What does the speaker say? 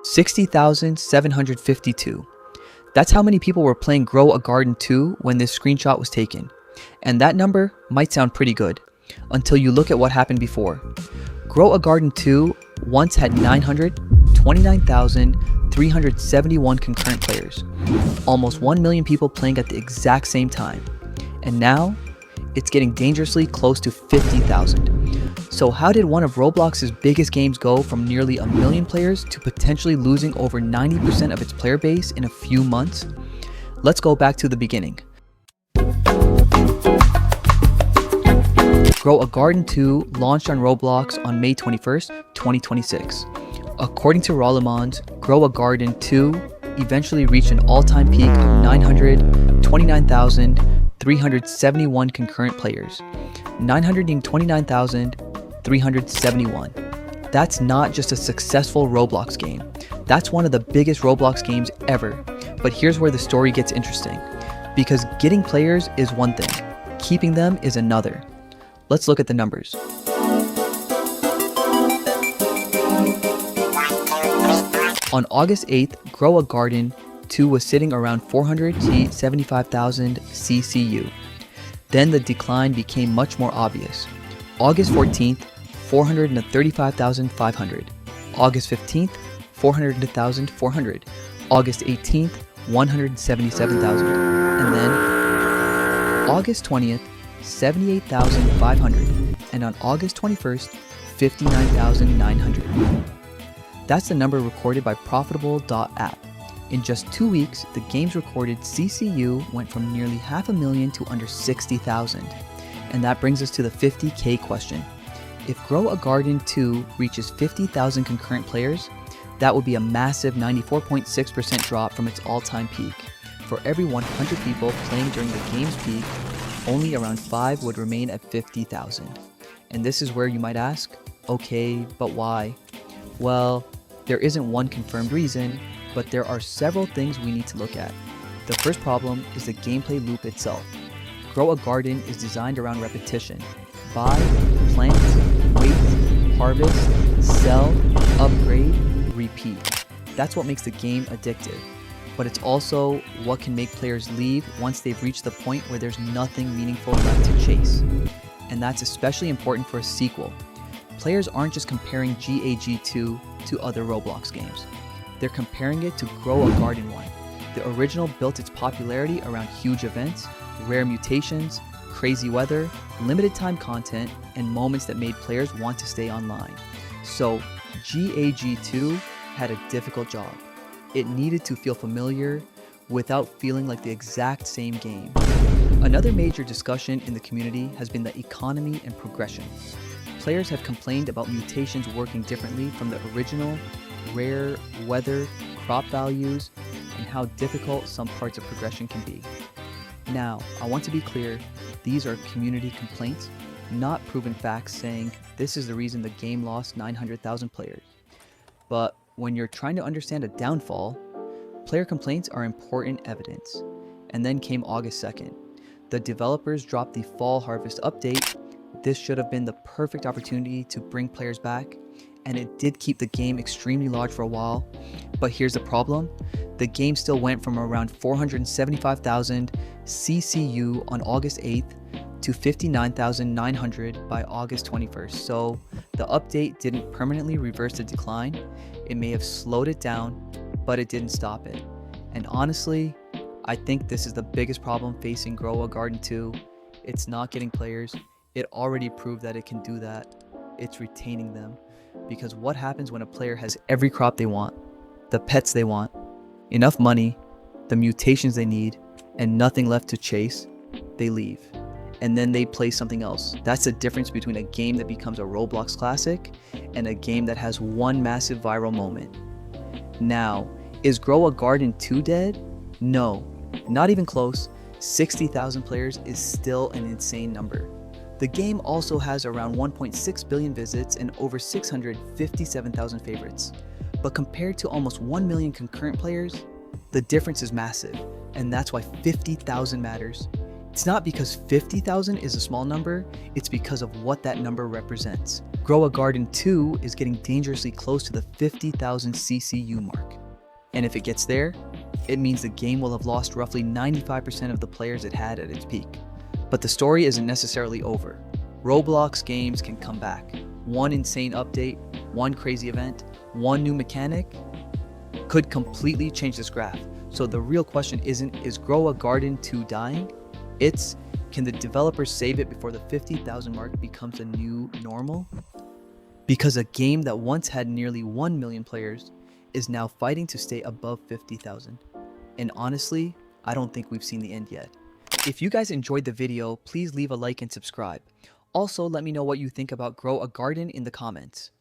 60,752. That's how many people were playing GrowAGarden 2 when this screenshot was taken. And that number might sound pretty good, until you look at what happened before. GrowAGarden 2 once had 929,371 concurrent players, almost 1 million people playing at the exact same time. And now, it's getting dangerously close to 50,000. So how did one of Roblox's biggest games go from nearly 1 million players to potentially losing over 90% of its player base in a few months? Let's go back to the beginning. GrowAGarden 2 launched on Roblox on May 21st, 2026. According to Rollemans, GrowAGarden 2 eventually reached an all-time peak of 929,371 concurrent players. 929,371. That's not just a successful Roblox game. That's one of the biggest Roblox games ever. But here's where the story gets interesting. Because getting players is one thing, keeping them is another. Let's look at the numbers. On August 8th, GrowAGarden 2 was sitting around 475,000 CCU. Then the decline became much more obvious. August 14th, 435,500. August 15th, 400,400. August 18th, 177,000. And then August 20th, 78,500. And on August 21st, 59,900. That's the number recorded by Profitable.app. In just 2 weeks, the game's recorded CCU went from nearly 500,000 to under 60,000. And that brings us to the 50K question. If GrowAGarden 2 reaches 50,000 concurrent players, that would be a massive 94.6% drop from its all-time peak. For every 100 people playing during the game's peak, only around 5 would remain at 50,000. And this is where you might ask, okay, but why? Well, there isn't one confirmed reason, but there are several things we need to look at. The first problem is the gameplay loop itself. GrowAGarden is designed around repetition. Buy, plant, wait, harvest, sell, upgrade, repeat. That's what makes the game addictive. But it's also what can make players leave once they've reached the point where there's nothing meaningful left to chase. And that's especially important for a sequel. Players aren't just comparing GAG2 to other Roblox games. They're comparing it to GrowAGarden 1. The original built its popularity around huge events, rare mutations, crazy weather, limited time content, and moments that made players want to stay online. So GAG2 had a difficult job. It needed to feel familiar without feeling like the exact same game. Another major discussion in the community has been the economy and progression. Players have complained about mutations working differently from the original, rare, weather, crop values, and how difficult some parts of progression can be. Now, I want to be clear, these are community complaints, not proven facts saying this is the reason the game lost 900,000 players. But when you're trying to understand a downfall, player complaints are important evidence. And then came August 2nd. The developers dropped the Fall Harvest update. This should have been the perfect opportunity to bring players back, and it did keep the game extremely large for a while. But here's the problem. The game still went from around 475,000 CCU on August 8th to 59,900 by August 21st. So the update didn't permanently reverse the decline. It may have slowed it down, but it didn't stop it. And honestly, I think this is the biggest problem facing GrowAGarden 2. It's not getting players. It already proved that it can do that. It's retaining them. Because what happens when a player has every crop they want, the pets they want, enough money, the mutations they need, and nothing left to chase? They leave. And then they play something else. That's the difference between a game that becomes a Roblox classic and a game that has one massive viral moment. Now, is GrowAGarden 2 dead? No, not even close. 60,000 players is still an insane number. The game also has around 1.6 billion visits and over 657,000 favorites. But compared to almost 1 million concurrent players, the difference is massive, and that's why 50,000 matters. It's not because 50,000 is a small number, it's because of what that number represents. GrowAGarden 2 is getting dangerously close to the 50,000 CCU mark. And if it gets there, it means the game will have lost roughly 95% of the players it had at its peak. But the story isn't necessarily over. RobloxGames can come back. One insane update, one crazy event, one new mechanic could completely change this graph. So the real question isn't, is GrowAGarden 2 dying? It's, can the developers save it before the 50,000 mark becomes a new normal? Because a game that once had nearly 1 million players is now fighting to stay above 50,000. And honestly, I don't think we've seen the end yet. If you guys enjoyed the video, please leave a like and subscribe. Also, let me know what you think about GrowAGarden in the comments.